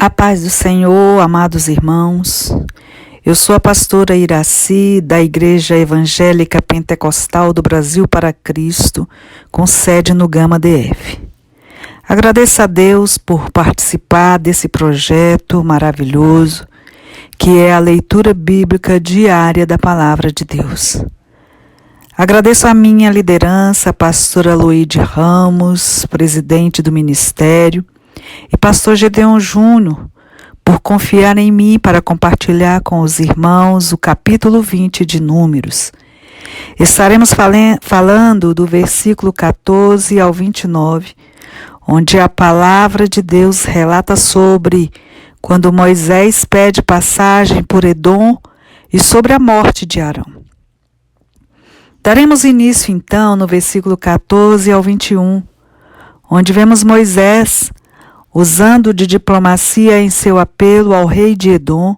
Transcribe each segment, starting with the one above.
A paz do Senhor, amados irmãos. Eu sou a pastora Iraci, da Igreja Evangélica Pentecostal do Brasil para Cristo, com sede no Gama DF. Agradeço a Deus por participar desse projeto maravilhoso, que é a leitura bíblica diária da Palavra de Deus. Agradeço a minha liderança, a pastora Luíde Ramos, presidente do ministério, e pastor Gedeon Júnior, por confiar em mim para compartilhar com os irmãos o capítulo 20 de Números. Estaremos falando do versículo 14 ao 29, onde a palavra de Deus relata sobre quando Moisés pede passagem por Edom e sobre a morte de Arão. Daremos início então no versículo 14 ao 21, onde vemos Moisés usando de diplomacia em seu apelo ao rei de Edom,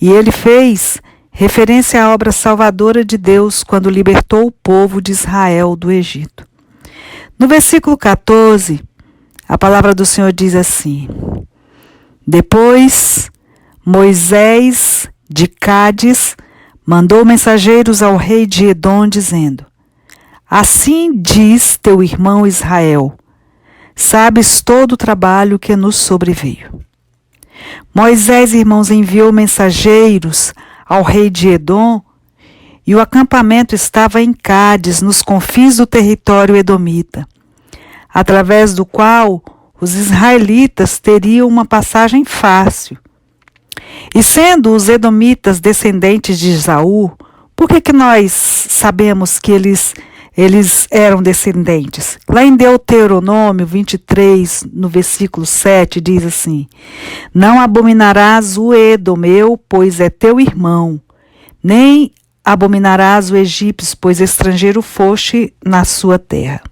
e ele fez referência à obra salvadora de Deus quando libertou o povo de Israel do Egito. No versículo 14, a palavra do Senhor diz assim: Depois, Moisés de Cádiz mandou mensageiros ao rei de Edom, dizendo: Assim diz teu irmão Israel, sabes todo o trabalho que nos sobreveio. Moisés, irmãos, enviou mensageiros ao rei de Edom, e o acampamento estava em Cádiz, nos confins do território edomita, através do qual os israelitas teriam uma passagem fácil. E sendo os edomitas descendentes de Esaú, por que nós sabemos que eles eram descendentes? Lá em Deuteronômio 23, no versículo 7, diz assim: Não abominarás o edomeu, pois é teu irmão, nem abominarás o egípcio, pois estrangeiro foste na sua terra.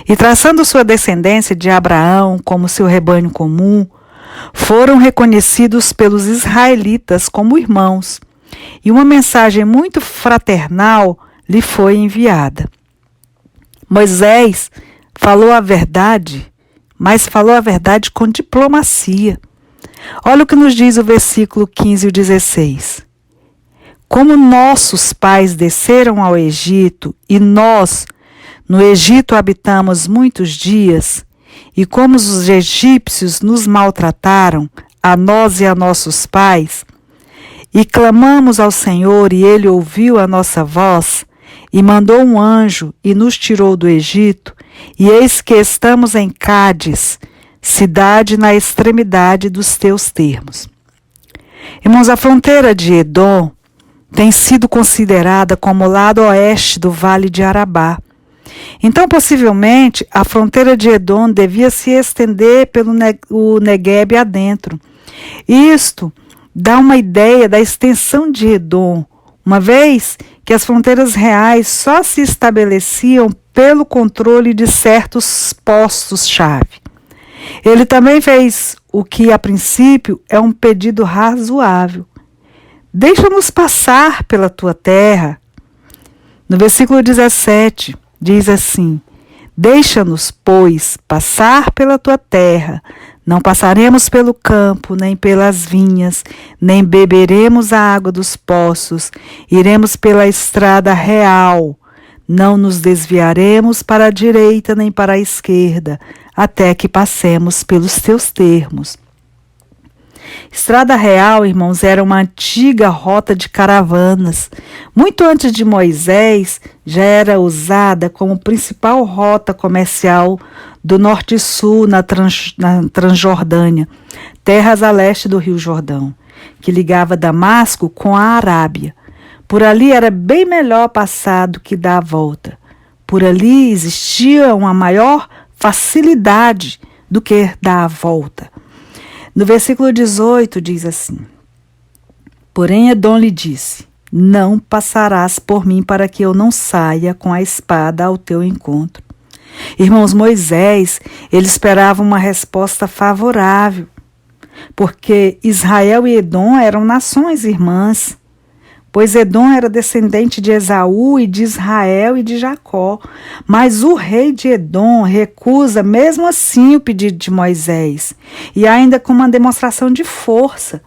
E traçando sua descendência de Abraão como seu rebanho comum, foram reconhecidos pelos israelitas como irmãos, e uma mensagem muito fraternal lhe foi enviada. Moisés falou a verdade, mas falou a verdade com diplomacia. Olha o que nos diz o versículo 15 e 16. Como nossos pais desceram ao Egito, e nós no Egito habitamos muitos dias, e como os egípcios nos maltrataram, a nós e a nossos pais, e clamamos ao Senhor, e Ele ouviu a nossa voz, e mandou um anjo, e nos tirou do Egito, e eis que estamos em Cádiz, cidade na extremidade dos teus termos. Irmãos, a fronteira de Edom tem sido considerada como o lado oeste do Vale de Arabá. Então, possivelmente, a fronteira de Edom devia se estender pelo Negueb adentro. Isto dá uma ideia da extensão de Edom, uma vez que as fronteiras reais só se estabeleciam pelo controle de certos postos-chave. Ele também fez o que, a princípio, é um pedido razoável. Deixa-nos passar pela tua terra. No versículo 17, diz assim: Deixa-nos, pois, passar pela tua terra. Não passaremos pelo campo, nem pelas vinhas, nem beberemos a água dos poços. Iremos pela estrada real. Não nos desviaremos para a direita nem para a esquerda, até que passemos pelos teus termos. Estrada real, irmãos, era uma antiga rota de caravanas. Muito antes de Moisés, já era usada como principal rota comercial do norte e sul na Transjordânia, terras a leste do Rio Jordão, que ligava Damasco com a Arábia. Por ali era bem melhor passar do que dar a volta. Por ali existia uma maior facilidade do que dar a volta. No versículo 18 diz assim: Porém Edom lhe disse: Não passarás por mim para que eu não saia com a espada ao teu encontro. Irmãos, Moisés, ele esperava uma resposta favorável, porque Israel e Edom eram nações irmãs. pois Edom era descendente de Esaú e de Israel e de Jacó. Mas o rei de Edom recusa mesmo assim o pedido de Moisés, e ainda com uma demonstração de força.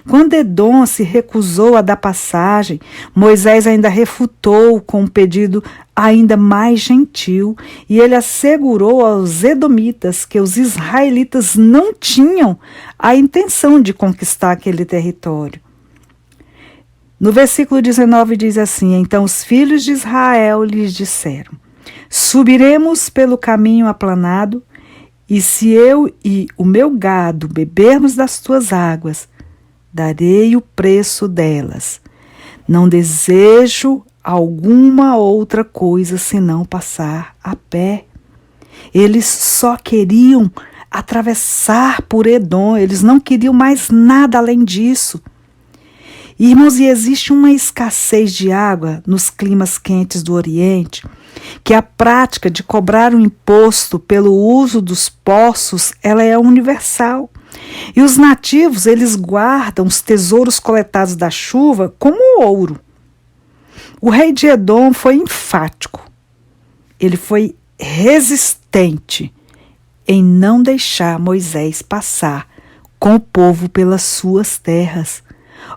Quando Edom se recusou a dar passagem, Moisés ainda refutou com um pedido ainda mais gentil, e ele assegurou aos edomitas que os israelitas não tinham a intenção de conquistar aquele território. No versículo 19 diz assim: Então os filhos de Israel lhes disseram: Subiremos pelo caminho aplanado, e se eu e o meu gado bebermos das tuas águas, darei o preço delas. Não desejo alguma outra coisa senão passar a pé. Eles só queriam atravessar por Edom, eles não queriam mais nada além disso. Irmãos, e existe uma escassez de água nos climas quentes do Oriente, que a prática de cobrar um imposto pelo uso dos poços, ela é universal. E os nativos, eles guardam os tesouros coletados da chuva como ouro. O rei de Edom foi enfático. Ele foi resistente em não deixar Moisés passar com o povo pelas suas terras.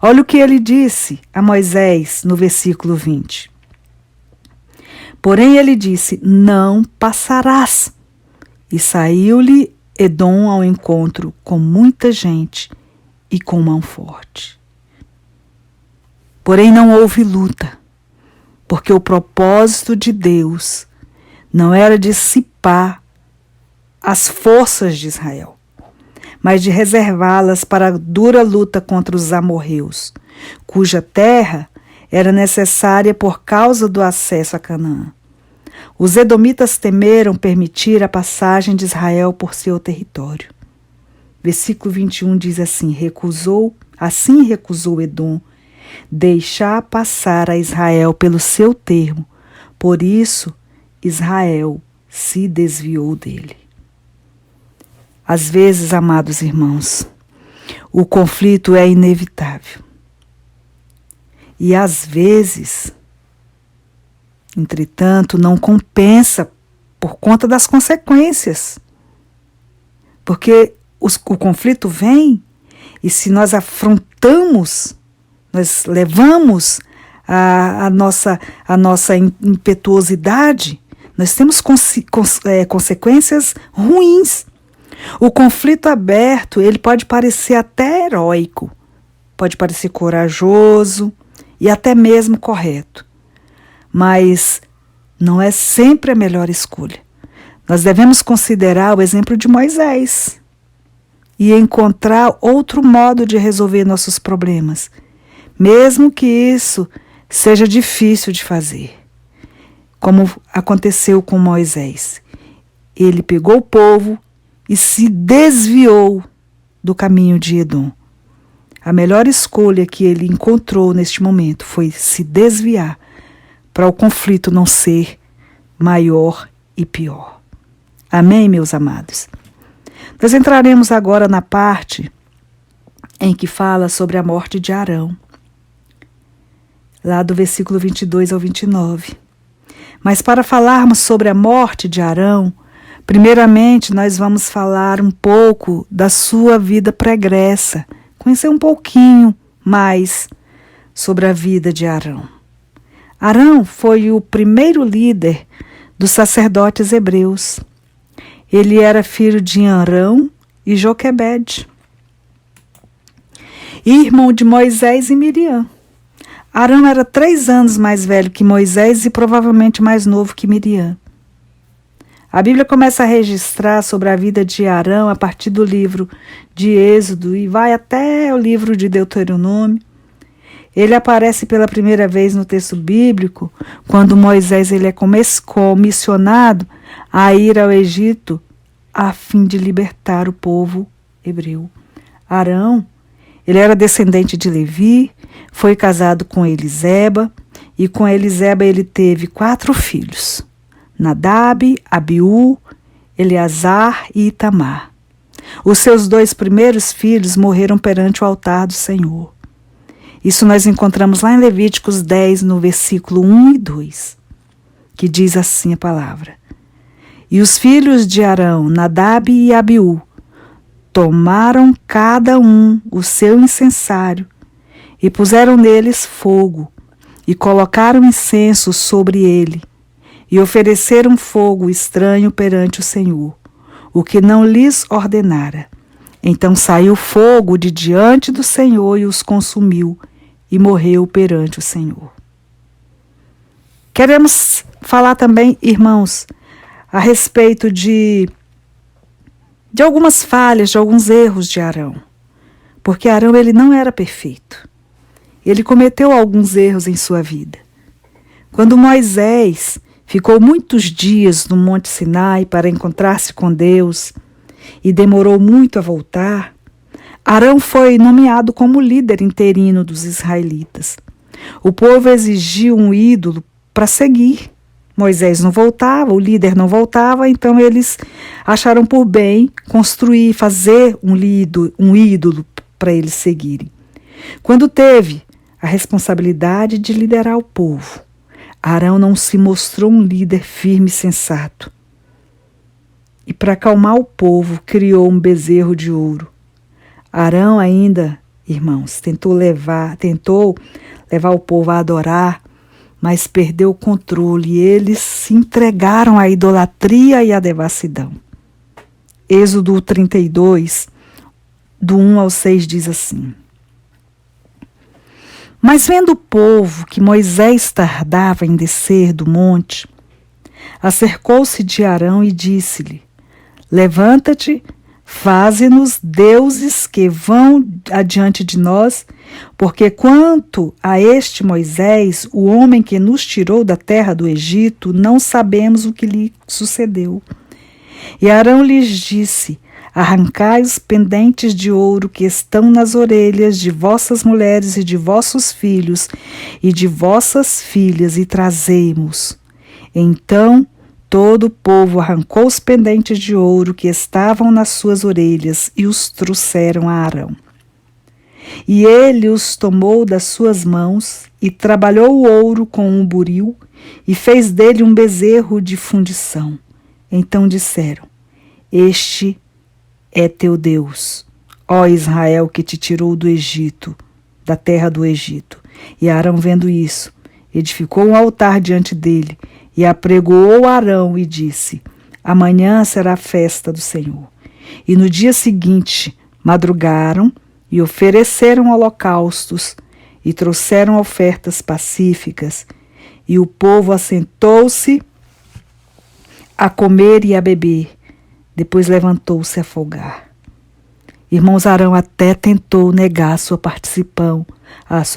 Olha o que ele disse a Moisés no versículo 20. Porém ele disse: Não passarás. E saiu-lhe Edom ao encontro com muita gente e com mão forte. Porém não houve luta, porque o propósito de Deus não era dissipar as forças de Israel, mas de reservá-las para a dura luta contra os amorreus, cuja terra era necessária por causa do acesso a Canaã. Os edomitas temeram permitir a passagem de Israel por seu território. Versículo 21 diz assim: recusou Edom deixar passar a Israel pelo seu termo, por isso Israel se desviou dele. Às vezes, amados irmãos, o conflito é inevitável. E às vezes, entretanto, não compensa por conta das consequências. Porque o conflito vem, e se nós afrontamos, nós levamos a nossa impetuosidade, nós temos consequências ruins. O conflito aberto, ele pode parecer até heróico, pode parecer corajoso e até mesmo correto, mas não é sempre a melhor escolha. Nós devemos considerar o exemplo de Moisés e encontrar outro modo de resolver nossos problemas, mesmo que isso seja difícil de fazer, como aconteceu com Moisés. Ele pegou o povo e se desviou do caminho de Edom. A melhor escolha que ele encontrou neste momento foi se desviar, para o conflito não ser maior e pior. Amém, meus amados? Nós entraremos agora na parte em que fala sobre a morte de Arão, lá do versículo 22 ao 29. Mas para falarmos sobre a morte de Arão, primeiramente, nós vamos falar um pouco da sua vida pregressa, conhecer um pouquinho mais sobre a vida de Arão. Arão foi o primeiro líder dos sacerdotes hebreus. Ele era filho de Arão e Joquebede, irmão de Moisés e Miriam. Arão era 3 anos mais velho que Moisés e provavelmente mais novo que Miriam. A Bíblia começa a registrar sobre a vida de Arão a partir do livro de Êxodo e vai até o livro de Deuteronômio. Ele aparece pela primeira vez no texto bíblico quando Moisés ele é comissionado a ir ao Egito a fim de libertar o povo hebreu. Arão, ele era descendente de Levi, foi casado com Eliseba e com Eliseba ele teve 4 filhos. Nadab, Abiú, Eleazar e Itamar. Os seus 2 primeiros filhos morreram perante o altar do Senhor. Isso nós encontramos lá em Levíticos 10, no versículo 1 e 2, que diz assim a palavra: E os filhos de Arão, Nadab e Abiú, tomaram cada um o seu incensário e puseram neles fogo e colocaram incenso sobre ele e ofereceram fogo estranho perante o Senhor, o que não lhes ordenara. Então saiu fogo de diante do Senhor e os consumiu, e morreu perante o Senhor. Queremos falar também, irmãos, a respeito de algumas falhas, de alguns erros de Arão. Porque Arão, ele não era perfeito. Ele cometeu alguns erros em sua vida. Quando Moisés ficou muitos dias no Monte Sinai para encontrar-se com Deus e demorou muito a voltar, Arão foi nomeado como líder interino dos israelitas. O povo exigiu um ídolo para seguir. Moisés não voltava, o líder não voltava, então eles acharam por bem construir, fazer um ídolo para eles seguirem. Quando teve a responsabilidade de liderar o povo, Arão não se mostrou um líder firme e sensato. E para acalmar o povo, criou um bezerro de ouro. Arão ainda, irmãos, tentou levar o povo a adorar, mas perdeu o controle e eles se entregaram à idolatria e à devassidão. Êxodo 32, do 1 ao 6, diz assim: Mas vendo o povo que Moisés tardava em descer do monte, acercou-se de Arão e disse-lhe: Levanta-te, faze-nos deuses que vão adiante de nós, porque quanto a este Moisés, o homem que nos tirou da terra do Egito, não sabemos o que lhe sucedeu. E Arão lhes disse: Arrancai os pendentes de ouro que estão nas orelhas de vossas mulheres e de vossos filhos e de vossas filhas e trazei-mos. Então todo o povo arrancou os pendentes de ouro que estavam nas suas orelhas e os trouxeram a Arão. E ele os tomou das suas mãos e trabalhou o ouro com um buril e fez dele um bezerro de fundição. Então disseram: Este é teu Deus, ó Israel, que te tirou do Egito, da terra do Egito. E Arão, vendo isso, edificou um altar diante dele e apregoou Arão e disse: Amanhã será a festa do Senhor. E no dia seguinte madrugaram e ofereceram holocaustos e trouxeram ofertas pacíficas. E o povo assentou-se a comer e a beber. Depois levantou-se a folgar. Irmãos, Arão até tentou negar a sua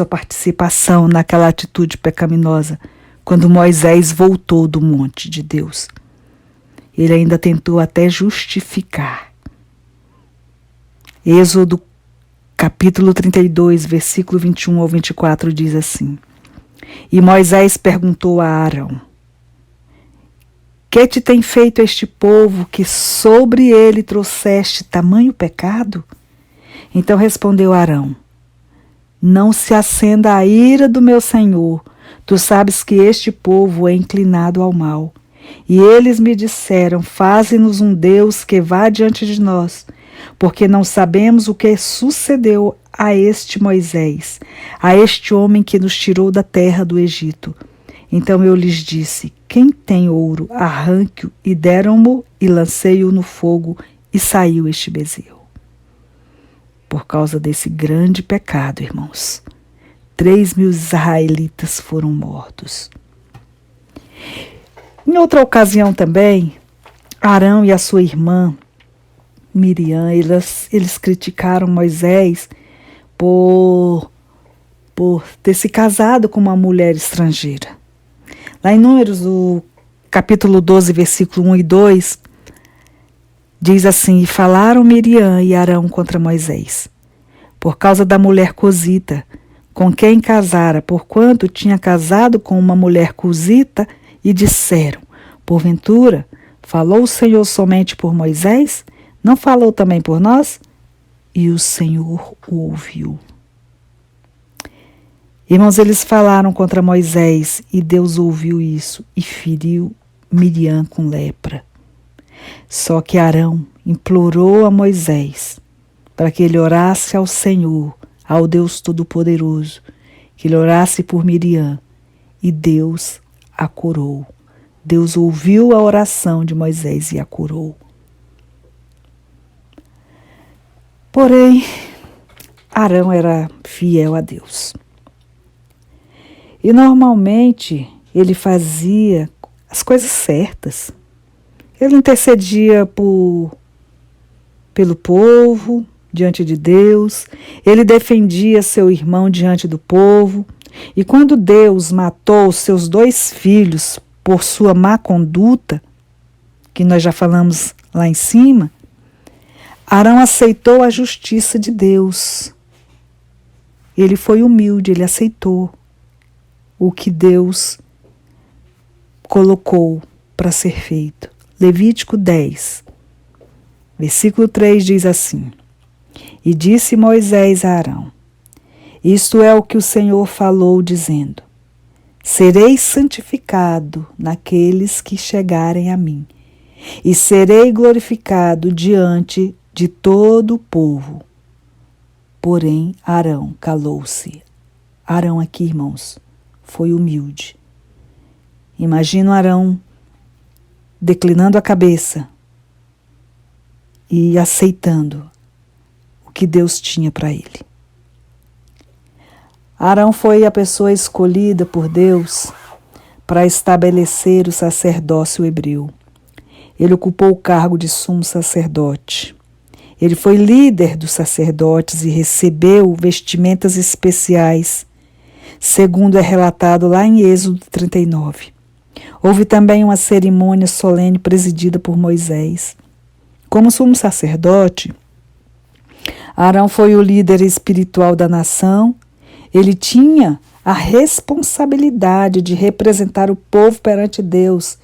participação naquela atitude pecaminosa, quando Moisés voltou do monte de Deus. Ele ainda tentou até justificar. Êxodo capítulo 32, versículo 21 ao 24 diz assim: E Moisés perguntou a Arão: Que te tem feito este povo que sobre ele trouxeste tamanho pecado? Então respondeu Arão: Não se acenda a ira do meu senhor. Tu sabes que este povo é inclinado ao mal. E eles me disseram: Faze-nos um Deus que vá diante de nós, porque não sabemos o que sucedeu a este Moisés, a este homem que nos tirou da terra do Egito. Então eu lhes disse: Quem tem ouro, arranque-o, e deram-mo, e lancei-o no fogo, e saiu este bezerro. Por causa desse grande pecado, irmãos, 3.000 israelitas foram mortos. Em outra ocasião também, Arão e a sua irmã Miriam, eles criticaram Moisés por ter se casado com uma mulher estrangeira. Lá em Números, o capítulo 12, versículo 1 e 2, diz assim: E falaram Miriam e Arão contra Moisés, por causa da mulher cusita, com quem casara, porquanto tinha casado com uma mulher cusita, e disseram: Porventura, falou o Senhor somente por Moisés? Não falou também por nós? E o Senhor o ouviu. Irmãos, eles falaram contra Moisés e Deus ouviu isso e feriu Miriam com lepra. Só que Arão implorou a Moisés para que ele orasse ao Senhor, ao Deus Todo-Poderoso, que ele orasse por Miriam, e Deus a curou. Deus ouviu a oração de Moisés e a curou. Porém, Arão era fiel a Deus. E normalmente ele fazia as coisas certas. Ele intercedia pelo povo, diante de Deus. Ele defendia seu irmão diante do povo. E quando Deus matou os seus 2 filhos por sua má conduta, que nós já falamos lá em cima, Arão aceitou a justiça de Deus. Ele foi humilde, ele aceitou o que Deus colocou para ser feito. Levítico 10, versículo 3 diz assim: E disse Moisés a Arão: Isto é o que o Senhor falou, dizendo: Serei santificado naqueles que chegarem a mim, e serei glorificado diante de todo o povo. Porém, Arão calou-se. Arão aqui, irmãos, foi humilde. Imagina Arão declinando a cabeça e aceitando o que Deus tinha para ele. Arão foi a pessoa escolhida por Deus para estabelecer o sacerdócio hebreu. Ele ocupou o cargo de sumo sacerdote. Ele foi líder dos sacerdotes e recebeu vestimentas especiais, segundo é relatado lá em Êxodo 39. Houve também uma cerimônia solene presidida por Moisés. Como sumo sacerdote, Arão foi o líder espiritual da nação. Ele tinha a responsabilidade de representar o povo perante Deus,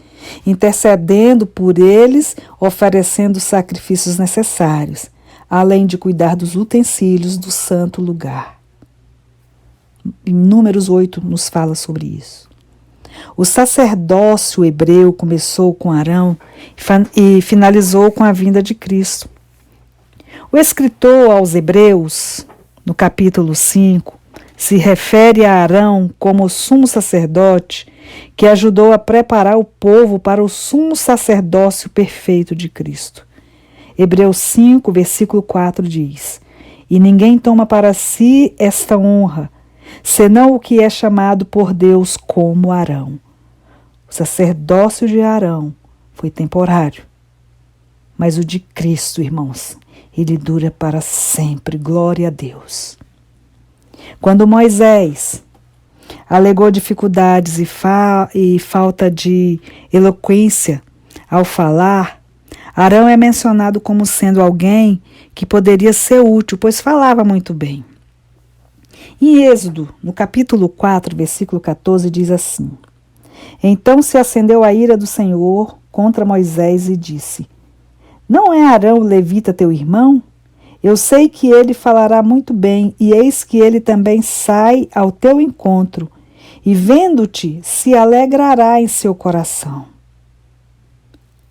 intercedendo por eles, oferecendo os sacrifícios necessários, além de cuidar dos utensílios do santo lugar. Em Números 8 nos fala sobre isso. O sacerdócio hebreu começou com Arão e finalizou com a vinda de Cristo. O escritor aos Hebreus, no capítulo 5, se refere a Arão como o sumo sacerdote que ajudou a preparar o povo para o sumo sacerdócio perfeito de Cristo. Hebreus 5, versículo 4 diz: E ninguém toma para si esta honra, senão o que é chamado por Deus como Arão. O sacerdócio de Arão foi temporário, mas o de Cristo, irmãos, ele dura para sempre. Glória a Deus. Quando Moisés alegou dificuldades e falta de eloquência ao falar, Arão é mencionado como sendo alguém que poderia ser útil, pois falava muito bem. Em Êxodo, no capítulo 4, versículo 14, diz assim: Então se acendeu a ira do Senhor contra Moisés e disse: Não é Arão o levita teu irmão? Eu sei que ele falará muito bem, e eis que ele também sai ao teu encontro, e vendo-te se alegrará em seu coração.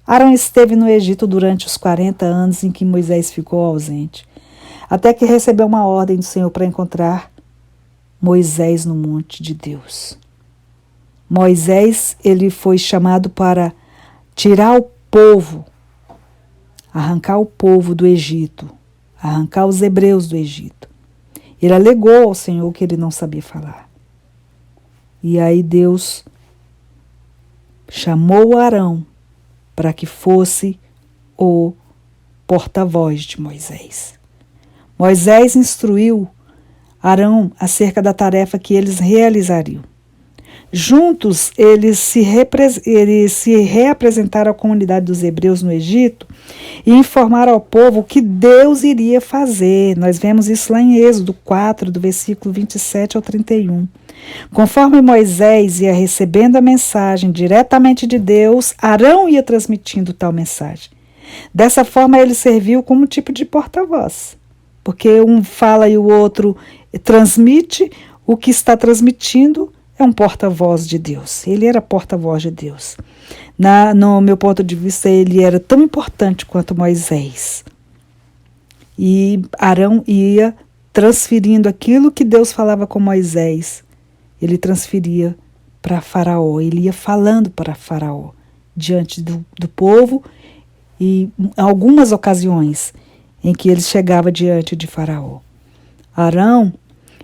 Arão esteve no Egito durante os 40 anos em que Moisés ficou ausente, até que recebeu uma ordem do Senhor para encontrar Moisés no monte de Deus. Moisés, ele foi chamado para tirar o povo, arrancar o povo do Egito, arrancar os hebreus do Egito. Ele alegou ao Senhor que ele não sabia falar. E aí Deus chamou Arão para que fosse o porta-voz de Moisés. Moisés instruiu Arão acerca da tarefa que eles realizariam. Juntos, eles se reapresentaram à comunidade dos hebreus no Egito e informaram ao povo o que Deus iria fazer. Nós vemos isso lá em Êxodo 4, do versículo 27 ao 31. Conforme Moisés ia recebendo a mensagem diretamente de Deus, Arão ia transmitindo tal mensagem. Dessa forma, ele serviu como tipo de porta-voz, porque um fala e o outro transmite. o que está transmitindo é um porta-voz de Deus. Ele era porta-voz de Deus. No meu ponto de vista, ele era tão importante quanto Moisés. E Arão ia transferindo aquilo que Deus falava com Moisés. Ele transferia para Faraó. Ele ia falando para Faraó diante do povo, e em algumas ocasiões em que ele chegava diante de Faraó. Arão,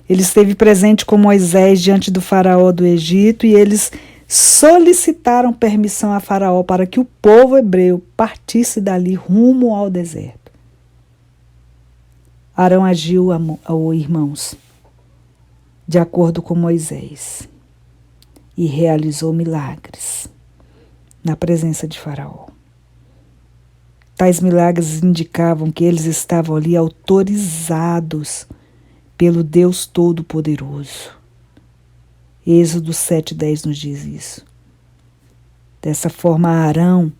ele esteve presente com Moisés diante do Faraó do Egito, e eles solicitaram permissão a Faraó para que o povo hebreu partisse dali rumo ao deserto. Arão agiu, irmãos, de acordo com Moisés, e realizou milagres na presença de Faraó. Tais milagres indicavam que eles estavam ali autorizados pelo Deus Todo-Poderoso. Êxodo 7:10 nos diz isso. Dessa forma, Arão,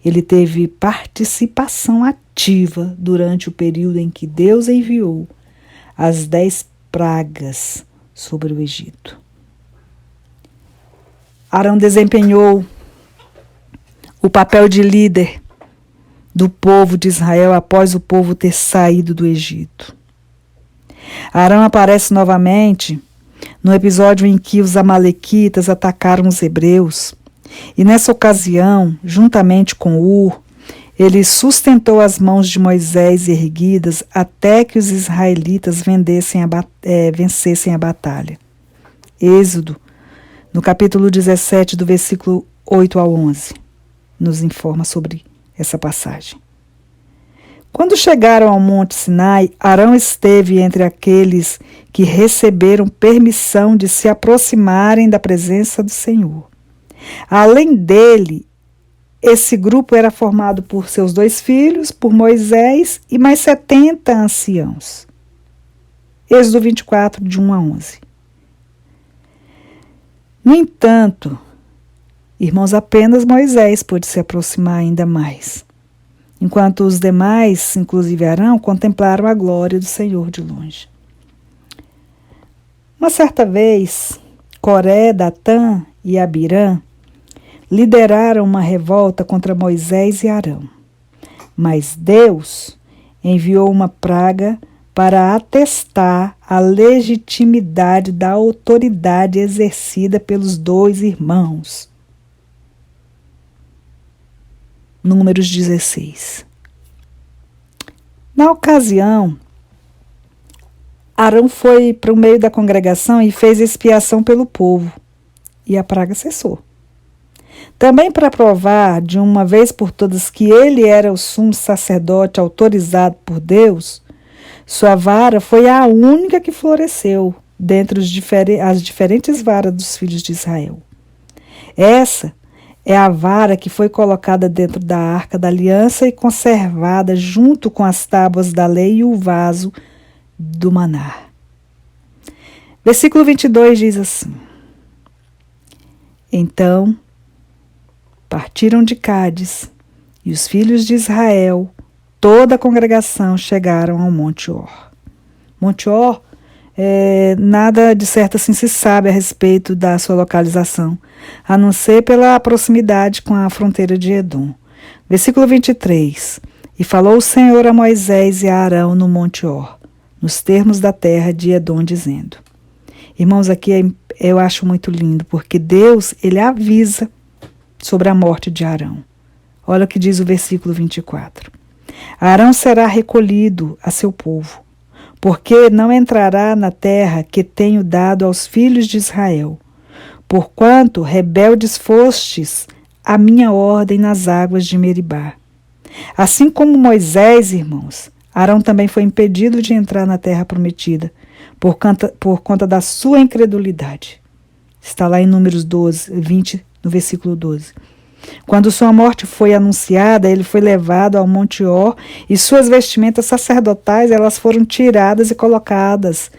ele teve participação ativa durante o período em que Deus enviou as 10 pragas sobre o Egito. Arão desempenhou o papel de líder do povo de Israel após o povo ter saído do Egito. Arão aparece novamente no episódio em que os amalequitas atacaram os hebreus, e nessa ocasião, juntamente com Ur, ele sustentou as mãos de Moisés erguidas até que os israelitas vencessem a batalha. Êxodo, no capítulo 17, do versículo 8 ao 11, nos informa sobre essa passagem. Quando chegaram ao Monte Sinai, Arão esteve entre aqueles que receberam permissão de se aproximarem da presença do Senhor. Além dele, esse grupo era formado por seus 2 filhos, por Moisés e mais 70 anciãos. Êxodo 24, de 1 a 11. No entanto, irmãos, apenas Moisés pôde se aproximar ainda mais, enquanto os demais, inclusive Arão, contemplaram a glória do Senhor de longe. Uma certa vez, Coré, Datã e Abirã lideraram uma revolta contra Moisés e Arão, mas Deus enviou uma praga para atestar a legitimidade da autoridade exercida pelos 2 irmãos. Números 16. Na ocasião, Arão foi para o meio da congregação e fez expiação pelo povo, e a praga cessou. Também para provar de uma vez por todas que ele era o sumo sacerdote autorizado por Deus, sua vara foi a única que floresceu dentre as diferentes varas dos filhos de Israel. Essa é a vara que foi colocada dentro da arca da aliança e conservada junto com as tábuas da lei e o vaso do maná. Versículo 22 diz assim: Então partiram de Cádiz, e os filhos de Israel, toda a congregação, chegaram ao Monte Or. Monte Or, nada de certo assim se sabe a respeito da sua localização, a não ser pela proximidade com a fronteira de Edom. Versículo 23. E falou o Senhor a Moisés e a Arão no Monte Or, nos termos da terra de Edom, dizendo. Irmãos, aqui eu acho muito lindo, porque Deus, ele avisa sobre a morte de Arão. Olha o que diz o versículo 24. Arão será recolhido a seu povo, porque não entrará na terra que tenho dado aos filhos de Israel, porquanto rebeldes fostes a minha ordem nas águas de Meribá. Assim como Moisés, irmãos, Arão também foi impedido de entrar na terra prometida, por conta da sua incredulidade. Está lá em Números 20, no versículo 12. Quando sua morte foi anunciada, ele foi levado ao Monte Or, e suas vestimentas sacerdotais elas foram tiradas e colocadas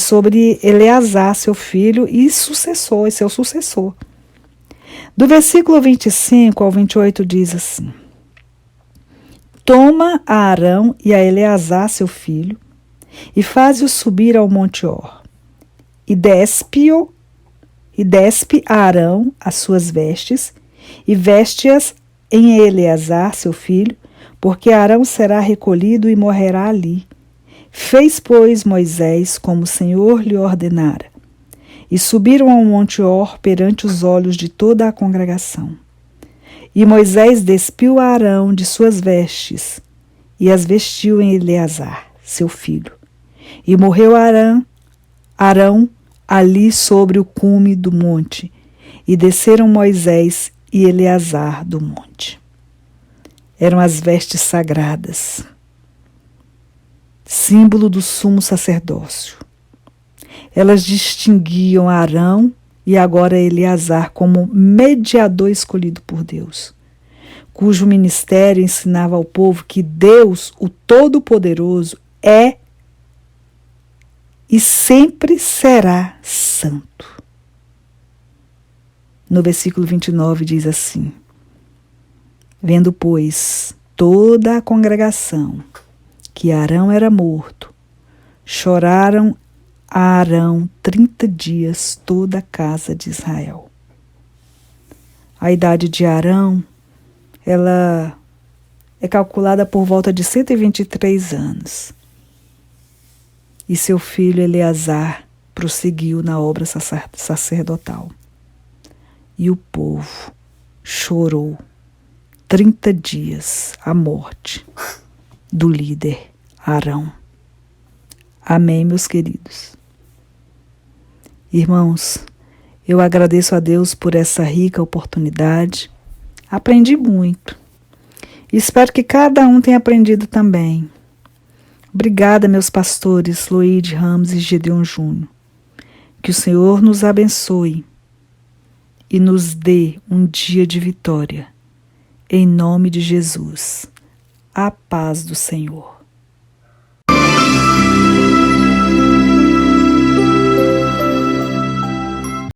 sobre Eleazar, seu filho, e seu sucessor. Do versículo 25 ao 28 diz assim: Toma a Arão e a Eleazar, seu filho, e faze-os subir ao Monte Or. e despe Arão as suas vestes, e veste-as em Eleazar, seu filho, porque Arão será recolhido e morrerá ali. Fez, pois, Moisés como o Senhor lhe ordenara. E subiram ao monte Hor perante os olhos de toda a congregação. E Moisés despiu a Arão de suas vestes, e as vestiu em Eleazar, seu filho. E morreu Arão ali sobre o cume do monte, e desceram Moisés e Eleazar do monte. Eram as vestes sagradas, símbolo do sumo sacerdócio. Elas distinguiam Arão e agora Eleazar como mediador escolhido por Deus, cujo ministério ensinava ao povo que Deus, o Todo-Poderoso, é e sempre será santo. No versículo 29 diz assim: vendo, pois, toda a congregação que Arão era morto, choraram a Arão 30 dias toda a casa de Israel. A idade de Arão, ela é calculada por volta de 123 anos. E seu filho Eleazar prosseguiu na obra sacerdotal. E o povo chorou 30 dias a morte do líder Arão. Amém, meus queridos. Irmãos, eu agradeço a Deus por essa rica oportunidade. Aprendi muito. Espero que cada um tenha aprendido também. Obrigada, meus pastores Loide Ramos e Gedeon Júnior. Que o Senhor nos abençoe e nos dê um dia de vitória. Em nome de Jesus. A paz do Senhor.